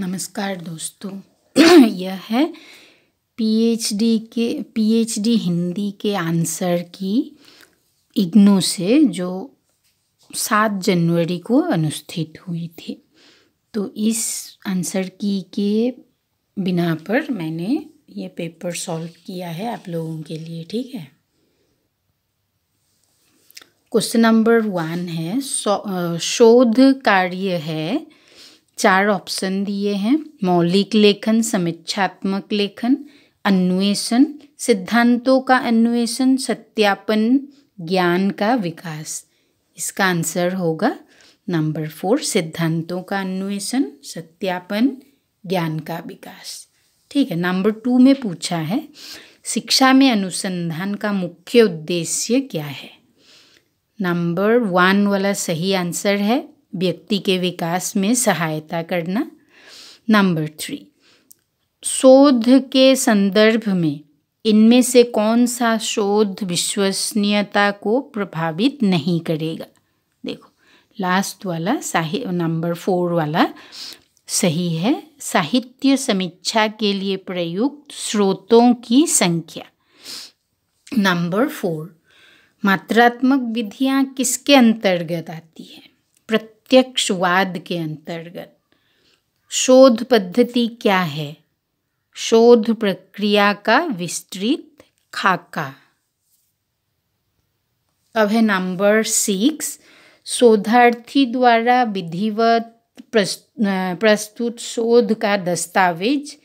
नमस्कार दोस्तों। यह है पीएचडी हिंदी के आंसर की इग्नू से जो 7 जनवरी को अनुष्ठित हुई थी। तो इस आंसर की के बिना पर मैंने ये पेपर सॉल्व किया है आप लोगों के लिए, ठीक है। क्वेश्चन नंबर 1 है, शोध कार्य है। 4 ऑप्शन दिए हैं: मौलिक लेखन, समीक्षात्मक लेखन, अन्वेषण, सिद्धांतों का अन्वेषण, सत्यापन, ज्ञान का विकास। इसका आंसर होगा नंबर 4, सिद्धांतों का अन्वेषण, सत्यापन, ज्ञान का विकास, ठीक है। नंबर 2 में पूछा है, शिक्षा में अनुसंधान का मुख्य उद्देश्य क्या है। नंबर 1 वाला सही आंसर है, व्यक्ति के विकास में सहायता करना। नंबर 3, शोध के संदर्भ में इनमें से कौन सा शोध विश्वसनीयता को प्रभावित नहीं करेगा। देखो लास्ट वाला नंबर 4 वाला सही है, साहित्य समीक्षा के लिए प्रयुक्त स्रोतों की संख्या। नंबर 4, मात्रात्मक विधियां किसके अंतर्गत आती है। प्रत्यक्षवाद के अंतर्गत। शोध पद्धति क्या है। शोध प्रक्रिया का विस्तृत खाका। अब है नंबर 6, शोधार्थी द्वारा विधिवत प्रस्तुत शोध का दस्तावेज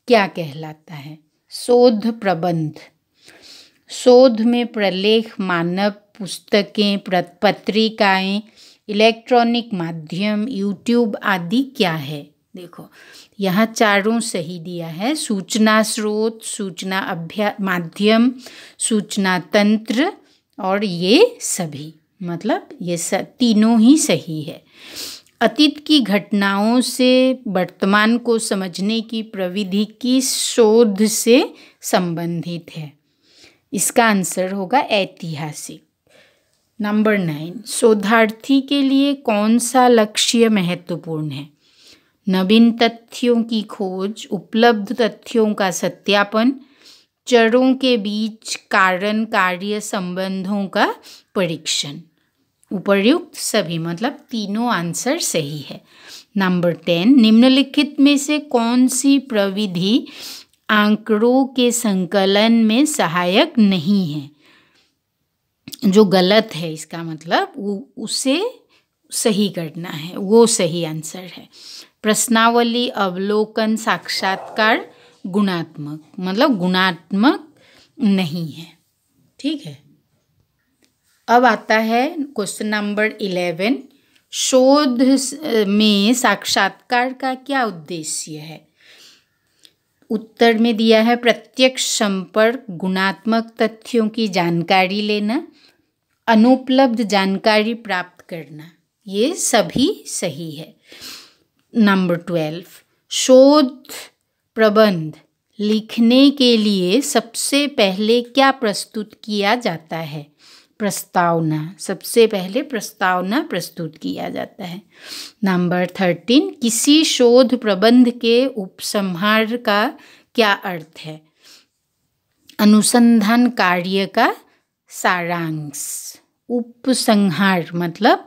क्या कहलाता है। शोध प्रबंध। शोध में प्रलेख, मानक पुस्तकें, पत्रिकाएं, इलेक्ट्रॉनिक माध्यम, यूट्यूब आदि क्या है। देखो यहाँ चारों सही दिया है, सूचना स्रोत, सूचना माध्यम, सूचना तंत्र और ये सभी, मतलब ये तीनों ही सही है। अतीत की घटनाओं से वर्तमान को समझने की प्रविधि की शोध से संबंधित है। इसका आंसर होगा ऐतिहासिक। नंबर 9, शोधार्थी के लिए कौन सा लक्ष्य महत्वपूर्ण है। नवीन तथ्यों की खोज, उपलब्ध तथ्यों का सत्यापन, चरों के बीच कारण कार्य संबंधों का परीक्षण। उपर्युक्त सभी, मतलब तीनों आंसर सही है। नंबर 10, निम्नलिखित में से कौन सी प्रविधि आंकड़ों के संकलन में सहायक नहीं है। जो गलत है इसका मतलब उसे सही करना है, वो सही आंसर है। प्रश्नावली, अवलोकन, साक्षात्कार गुणात्मक, मतलब गुणात्मक नहीं है, ठीक है। अब आता है क्वेश्चन नंबर 11, शोध में साक्षात्कार का क्या उद्देश्य है। उत्तर में दिया है प्रत्यक्ष संपर्क, गुणात्मक तथ्यों की जानकारी लेना, अनुपलब्ध जानकारी प्राप्त करना। ये सभी सही है। नंबर 12, शोध प्रबंध लिखने के लिए सबसे पहले क्या प्रस्तुत किया जाता है। प्रस्तावना। सबसे पहले प्रस्तावना प्रस्तुत किया जाता है। नंबर 13, किसी शोध प्रबंध के उपसंहार का क्या अर्थ है। अनुसंधान कार्य का सारांश। उपसंहार मतलब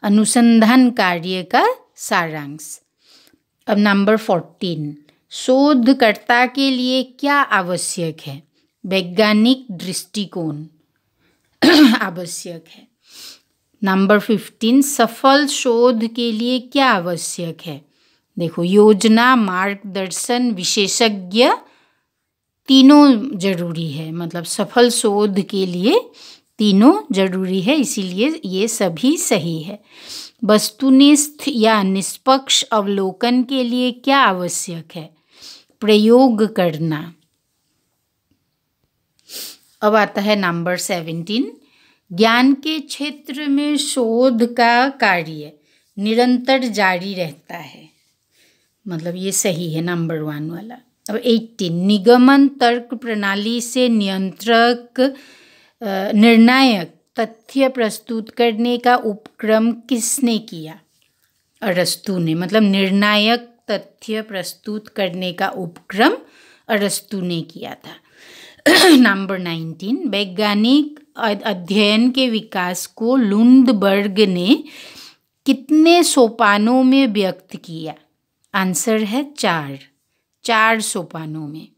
अनुसंधान कार्य का सारांश। अब नंबर 14, शोधकर्ता के लिए क्या आवश्यक है। वैज्ञानिक दृष्टिकोण आवश्यक है। नंबर 15, सफल शोध के लिए क्या आवश्यक है। देखो योजना, मार्गदर्शन, विशेषज्ञ तीनों जरूरी है, मतलब सफल शोध के लिए तीनों जरूरी है, इसीलिए ये सभी सही है। वस्तुनिष्ठ या निष्पक्ष अवलोकन के लिए क्या आवश्यक है। प्रयोग करना। अब आता है नंबर 17, ज्ञान के क्षेत्र में शोध का कार्य निरंतर जारी रहता है, मतलब ये सही है नंबर 1 वाला। अब 18, निगमन तर्क प्रणाली से निर्णायक तथ्य प्रस्तुत करने का उपक्रम किसने किया। अरस्तु ने, मतलब निर्णायक तथ्य प्रस्तुत करने का उपक्रम अरस्तु ने किया था। नंबर 19, वैज्ञानिक अध्ययन के विकास को लुंडबर्ग ने कितने सोपानों में व्यक्त किया? आंसर है 4 सोपानों में।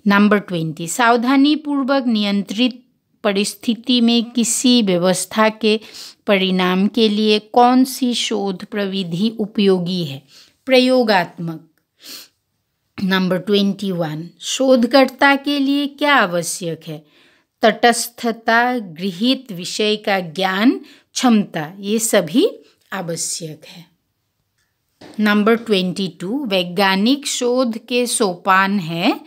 नंबर 20, सावधानी पूर्वक नियंत्रित परिस्थिति में किसी व्यवस्था के परिणाम के लिए कौन सी शोध प्रविधि उपयोगी है? प्रयोगात्मक। नंबर 21, शोधकर्ता के लिए क्या आवश्यक है? तटस्थता, गृहीत विषय का ज्ञान, क्षमता, ये सभी आवश्यक है। नंबर 22, वैज्ञानिक शोध के सोपान है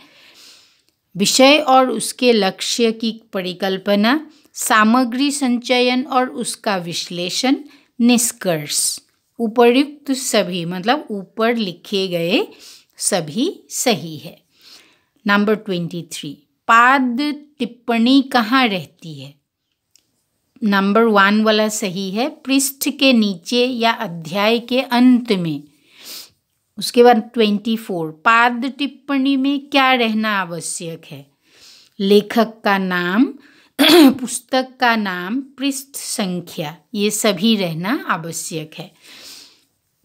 विषय और उसके लक्ष्य की परिकल्पना, सामग्री संचयन और उसका विश्लेषण, निष्कर्ष। उपर्युक्त सभी मतलब ऊपर लिखे गए सभी सही है। नंबर 23, पाद टिप्पणी कहाँ रहती है? नंबर 1 वाला सही है, पृष्ठ के नीचे या अध्याय के अंत में। उसके बाद 24, पाद टिप्पणी में क्या रहना आवश्यक है? लेखक का नाम, पुस्तक का नाम, पृष्ठ संख्या, ये सभी रहना आवश्यक है।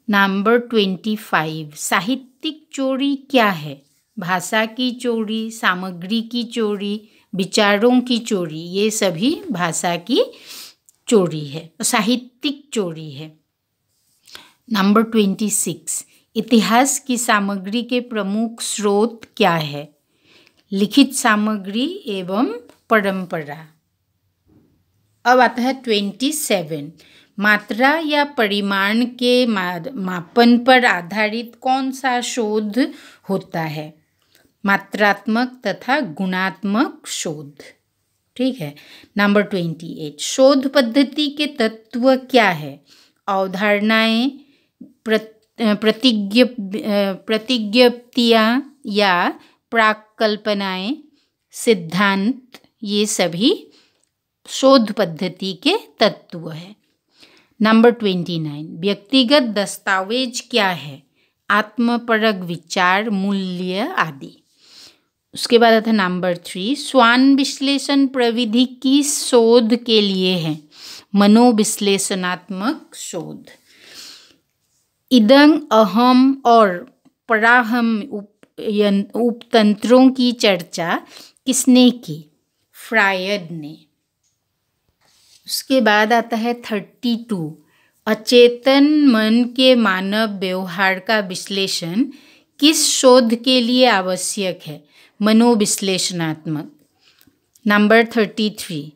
नंबर 25, साहित्यिक चोरी क्या है? भाषा की चोरी, सामग्री की चोरी, विचारों की चोरी, ये सभी भाषा की चोरी है, साहित्यिक चोरी है। नंबर 26, इतिहास की सामग्री के प्रमुख स्रोत क्या है? लिखित सामग्री एवं परंपरा। अब आता है 27, मात्रा या परिमाण के मापन पर आधारित कौन सा शोध होता है? मात्रात्मक तथा गुणात्मक शोध। ठीक है। नंबर 28, शोध पद्धति के तत्व क्या है? अवधारणाएं, प्रतिज्ञप्तियाँ या प्राकल्पनाएं, सिद्धांत, ये सभी शोध पद्धति के तत्व है। नंबर 29, व्यक्तिगत दस्तावेज क्या है? आत्मपरक विचार, मूल्य आदि। उसके बाद आता है नंबर 3, स्वान विश्लेषण प्रविधि किस शोध के लिए है? मनोविश्लेषणात्मक शोध। इदं, अहम और पराहम उपतंत्रों की चर्चा किसने की? फ्रायड ने। उसके बाद आता है 32, अचेतन मन के मानव व्यवहार का विश्लेषण किस शोध के लिए आवश्यक है? मनोविश्लेषणात्मक। नंबर 33,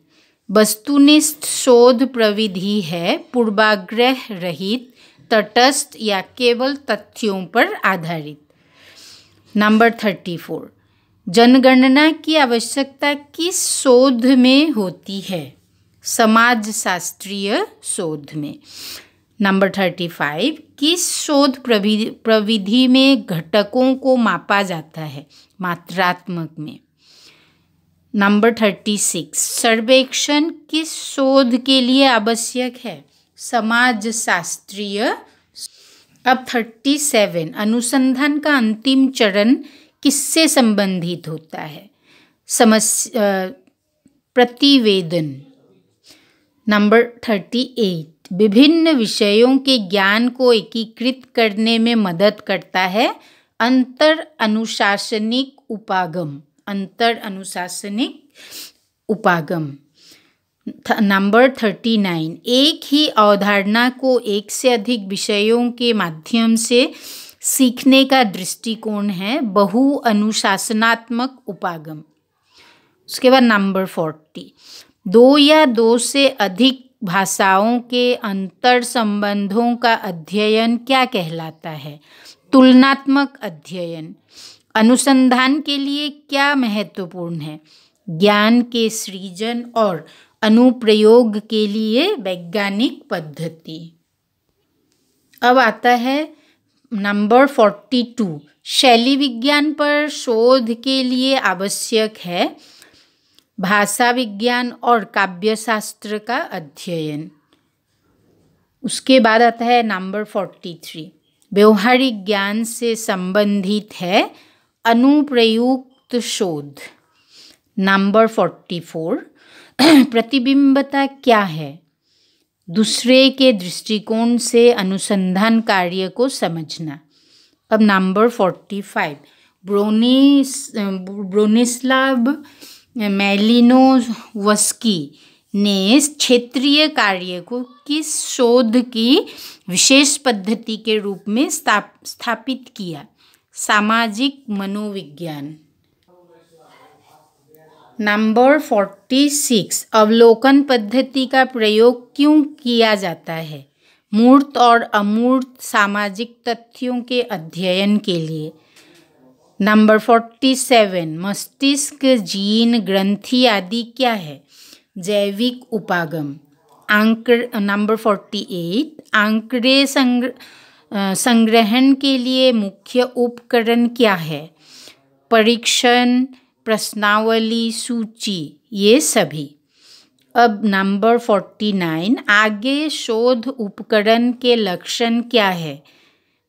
वस्तुनिष्ठ शोध प्रविधि है पूर्वाग्रह रहित, तटस्थ या केवल तथ्यों पर आधारित। नंबर 34, जनगणना की आवश्यकता किस शोध में होती है? समाजशास्त्रीय शोध में। नंबर 35, किस शोध प्रविधि में घटकों को मापा जाता है? मात्रात्मक में। नंबर 36, सर्वेक्षण किस शोध के लिए आवश्यक है? समाजशास्त्रीय। अब 37, अनुसंधान का अंतिम चरण किससे संबंधित होता है? प्रतिवेदन। नंबर 38, विभिन्न विषयों के ज्ञान को एकीकृत करने में मदद करता है अंतर अनुशासनिक उपागम। अंतर अनुशासनिक उपागम। नंबर 39, एक ही अवधारणा को एक से अधिक विषयों के माध्यम से सीखने का दृष्टिकोण है बहु अनुशासनात्मक उपागम। उसके बाद नंबर 40, 2 या 2 से अधिक भाषाओं के अंतर संबंधों का अध्ययन क्या कहलाता है? तुलनात्मक अध्ययन। अनुसंधान के लिए क्या महत्वपूर्ण है? ज्ञान के सृजन और अनुप्रयोग के लिए वैज्ञानिक पद्धति। अब आता है नंबर 42, शैली विज्ञान पर शोध के लिए आवश्यक है भाषा विज्ञान और काव्यशास्त्र का अध्ययन। उसके बाद आता है नंबर 43, व्यवहारिक ज्ञान से संबंधित है अनुप्रयुक्त शोध। नंबर 44 प्रतिबिंबता क्या है? दूसरे के दृष्टिकोण से अनुसंधान कार्य को समझना। अब नंबर 45 ब्रोनिस्लाव मैलिनोवस्की ने क्षेत्रीय कार्य को किस शोध की विशेष पद्धति के रूप में स्थापित किया? सामाजिक मनोविज्ञान। नंबर 46 अवलोकन पद्धति का प्रयोग क्यों किया जाता है? मूर्त और अमूर्त सामाजिक तथ्यों के अध्ययन के लिए। नंबर 47 मस्तिष्क, जीन, ग्रंथि आदि क्या है? जैविक उपागम। नंबर 48 आंकड़े संग्रहण के लिए मुख्य उपकरण क्या है? परीक्षण, प्रश्नावली, सूची, ये सभी। अब नंबर 49 आगे शोध उपकरण के लक्षण क्या है?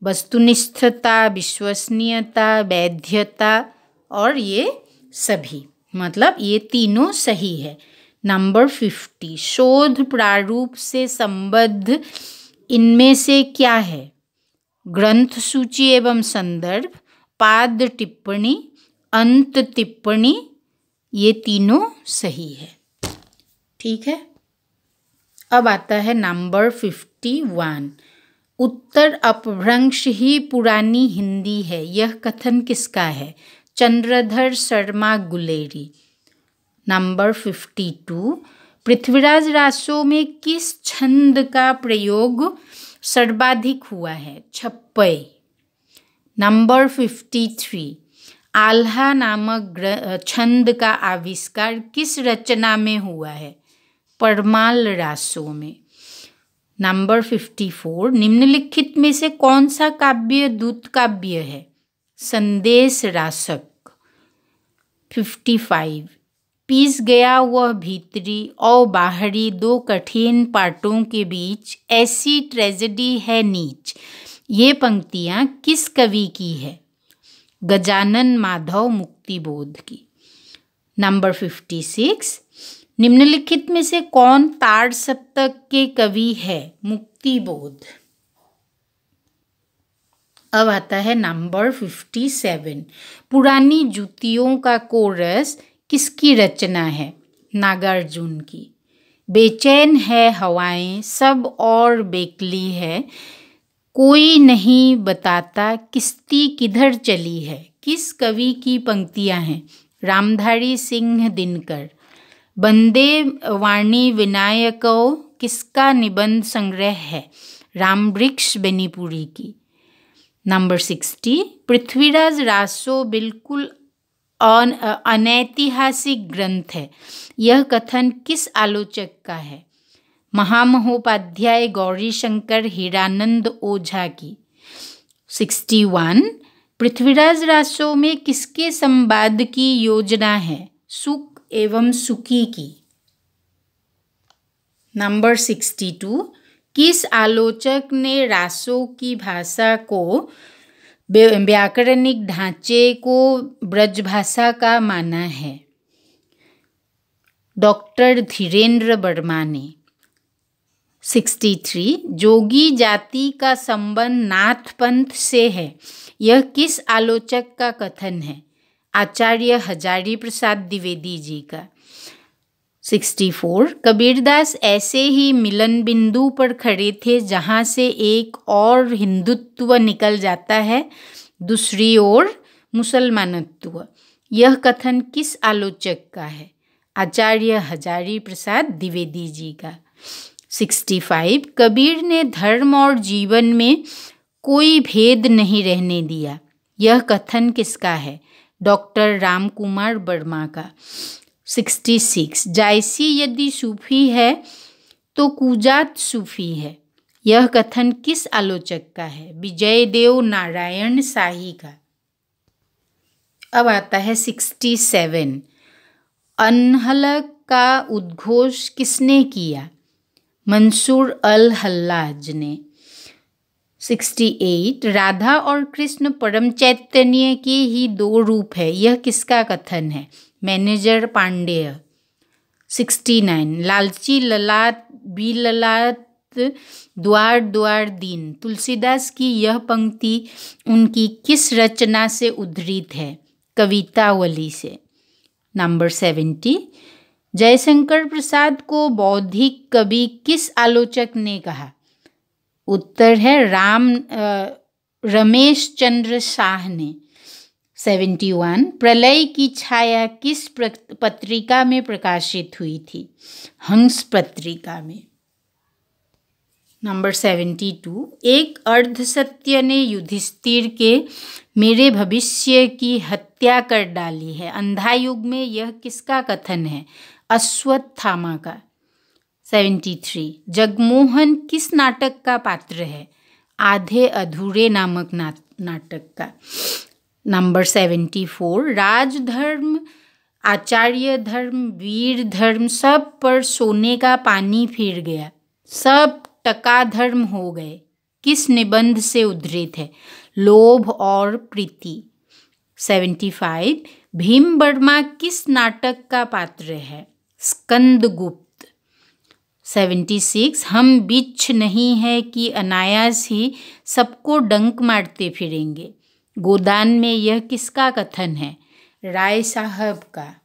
वस्तुनिष्ठता, विश्वसनीयता, वैधता और ये सभी, मतलब ये तीनों सही है। नंबर 50 शोध प्रारूप से संबद्ध इनमें से क्या है? ग्रंथ सूची एवं संदर्भ, पाद टिप्पणी, अंत टिप्पणी, ये तीनों सही है। ठीक है। अब आता है नंबर 51 उत्तर अपभ्रंश ही पुरानी हिंदी है, यह कथन किसका है? चंद्रधर शर्मा गुलेरी। नंबर 52 पृथ्वीराज रासो में किस छंद का प्रयोग सर्वाधिक हुआ है? छप्पय। नंबर 53 आल्हा नामक छंद का आविष्कार किस रचना में हुआ है? परमाल रासो में। नंबर 54 निम्नलिखित में से कौन सा काव्य दूत काव्य है? संदेश रासक। 55 पीस गया वह भीतरी और बाहरी दो कठिन पाटों के बीच ऐसी ट्रेजेडी है नीच, ये पंक्तियाँ किस कवि की है? गजानन माधव मुक्तिबोध की। नंबर 56 निम्नलिखित में से कौन ताड़ सप्तक के कवि है? मुक्तिबोध। अब आता है नंबर 57 पुरानी जूतियों का कोरस किसकी रचना है? नागार्जुन की। बेचैन है हवाएं सब और बेकली है, कोई नहीं बताता किस्ती किधर चली है, किस कवि की पंक्तियां हैं? रामधारी सिंह दिनकर। बंदे वाणी विनायको किसका निबंध संग्रह है? रामवृक्ष बेनीपुरी की। नंबर 60 पृथ्वीराज रासो बिल्कुल अनैतिहासिक ग्रंथ है, यह कथन किस आलोचक का है? महामहोपाध्याय गौरीशंकर हीरानंद ओझा की। 61 पृथ्वीराज रासो में किसके संवाद की योजना है? सुख एवं सुखी की। नंबर 62 किस आलोचक ने रासो की भाषा को व्याकरणिक ढांचे को ब्रजभाषा का माना है? डॉक्टर धीरेन्द्र वर्मा ने। 63 जोगी जाति का संबंध नाथ पंथ से है, यह किस आलोचक का कथन है? आचार्य हजारी प्रसाद द्विवेदी जी का। 64 कबीरदास ऐसे ही मिलन बिंदु पर खड़े थे जहाँ से एक और हिंदुत्व निकल जाता है, दूसरी ओर मुसलमानत्व, यह कथन किस आलोचक का है? आचार्य हजारी प्रसाद द्विवेदी जी का। 65 कबीर ने धर्म और जीवन में कोई भेद नहीं रहने दिया, यह कथन किसका है? डॉक्टर रामकुमार वर्मा का। 66 जायसी यदि सूफी है तो कुजात सूफी है, यह कथन किस आलोचक का है? विजयदेव नारायण शाही का। अब आता है 67 अनहलक का उद्घोष किसने किया? मंसूर अल हल्लाज ने। 68 राधा और कृष्ण परम चैतन्य के ही दो रूप है, यह किसका कथन है? मैनेजर पांडेय। 69 लालची ललाट भी ललाट द्वार द्वार दीन, तुलसीदास की यह पंक्ति उनकी किस रचना से उद्धृत है? कवितावली से। नंबर 70 जयशंकर प्रसाद को बौद्धिक कवि किस आलोचक ने कहा? उत्तर है रमेश चंद्र शाह ने। 71 प्रलय की छाया किस पत्रिका में प्रकाशित हुई थी? हंस पत्रिका में। नंबर 72 एक अर्धसत्य ने युधिष्ठिर के मेरे भविष्य की हत्या कर डाली है, अंधायुग में यह किसका कथन है? अश्वत्थामा का। 73 जगमोहन किस नाटक का पात्र है? आधे अधूरे नामक नाटक का। नंबर 74 राजधर्म, आचार्य धर्म, वीर धर्म सब पर सोने का पानी फिर गया, सब टका धर्म हो गए, किस निबंध से उद्धृत है? लोभ और प्रीति। 75 भीम वर्मा किस नाटक का पात्र है? स्कंदगुप्त। 76 हम बिच्छ नहीं है कि अनायास ही सबको डंक मारते फिरेंगे, गोदान में यह किसका कथन है? राय साहब का।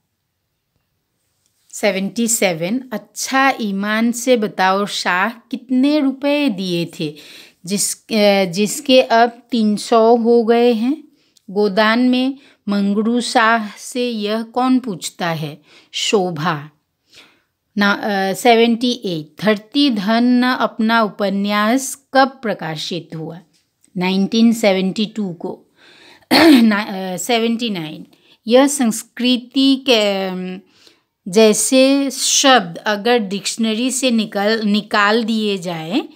77 अच्छा ईमान से बताओ शाह कितने रुपए दिए थे जिसके अब 300 हो गए हैं? गोदान में मंगरू शाह से यह कौन पूछता है? शोभा। 78 धरती धन अपना उपन्यास कब प्रकाशित हुआ? 1972 को। 79 यह संस्कृति के जैसे शब्द अगर डिक्शनरी से निकाल दिए जाए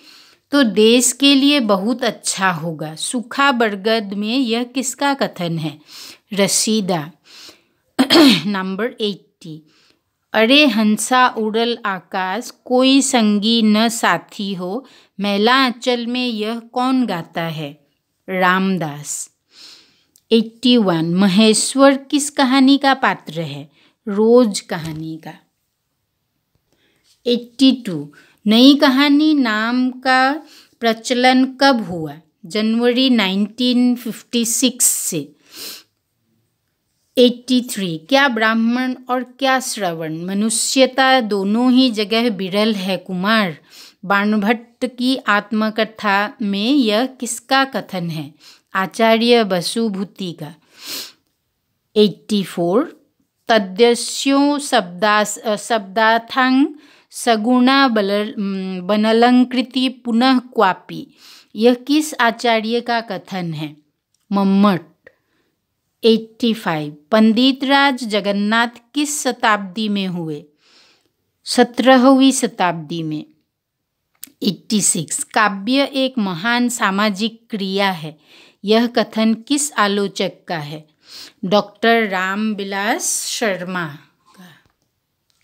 तो देश के लिए बहुत अच्छा होगा, सूखा बरगद में यह किसका कथन है? रशीदा। नंबर 80 अरे हंसा उड़ल आकाश कोई संगी न साथी हो, मैला आंचल में यह कौन गाता है? रामदास। 81 महेश्वर किस कहानी का पात्र है? रोज कहानी का। 82 नई कहानी नाम का प्रचलन कब हुआ? जनवरी 1956 से। 83 क्या ब्राह्मण और क्या श्रवण, मनुष्यता दोनों ही जगह विरल है कुमार, बाणभट्ट की आत्मकथा में यह किसका कथन है? आचार्य बसुभूति का। 84 तद्यस्यों शब्दार्थं सगुणा बनलंकृति पुनः क्वापि, यह किस आचार्य का कथन है? मम्मट। 85 पंडित राज जगन्नाथ किस शताब्दी में हुए? 17वीं शताब्दी में। 86 काव्य एक महान सामाजिक क्रिया है, यह कथन किस आलोचक का है? डॉक्टर रामविलास शर्मा का।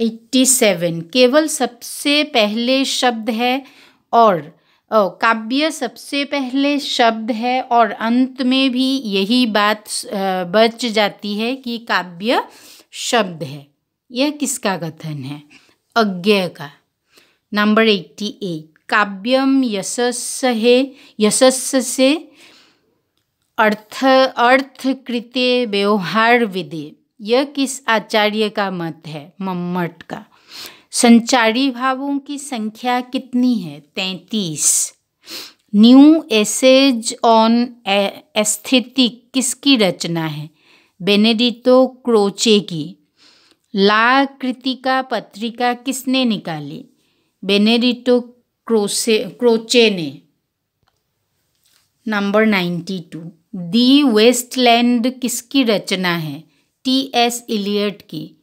87 केवल सबसे पहले शब्द है और काव्य सबसे पहले शब्द है और अंत में भी यही बात बच जाती है कि काव्य शब्द है, यह किसका कथन है? अज्ञेय का। नंबर 88 काव्यम यशस्स से अर्थ कृते व्यवहार विदे, यह किस आचार्य का मत है? मम्मट का। संचारी भावों की संख्या कितनी है? 33। न्यू एसेज ऑन एस्थेटिक किसकी रचना है? बेनेडिक्टो क्रोचे की। ला कृतिका पत्रिका किसने निकाली? बेनेडिक्टो क्रोचे ने। नंबर 92 दी वेस्टलैंड किसकी रचना है? टी.एस. इलियट की।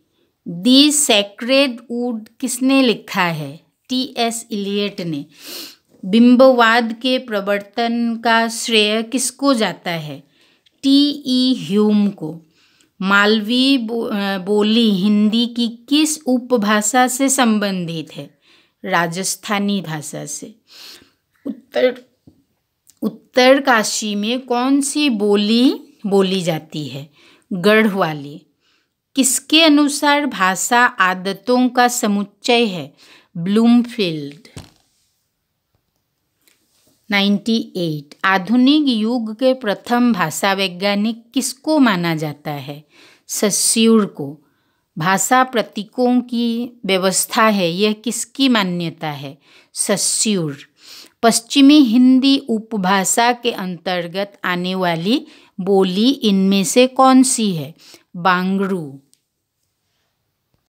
दी सैक्रेड वुड किसने लिखा है? टी.एस. इलियट ने। बिंबवाद के प्रवर्तन का श्रेय किसको जाता है? टी.ई. ह्यूम को। मालवी बोली हिंदी की किस उपभाषा से संबंधित है? राजस्थानी भाषा से। उत्तर उत्तरकाशी में कौन सी बोली बोली जाती है? गढ़वाली। किसके अनुसार भाषा आदतों का समुच्चय है? ब्लूमफील्ड। 98। आधुनिक युग के प्रथम भाषा वैज्ञानिक किसको माना जाता है? सस्यूर को। भाषा प्रतीकों की व्यवस्था है, यह किसकी मान्यता है? सस्यूर। पश्चिमी हिंदी उपभाषा के अंतर्गत आने वाली बोली इनमें से कौन सी है? बांगड़ू।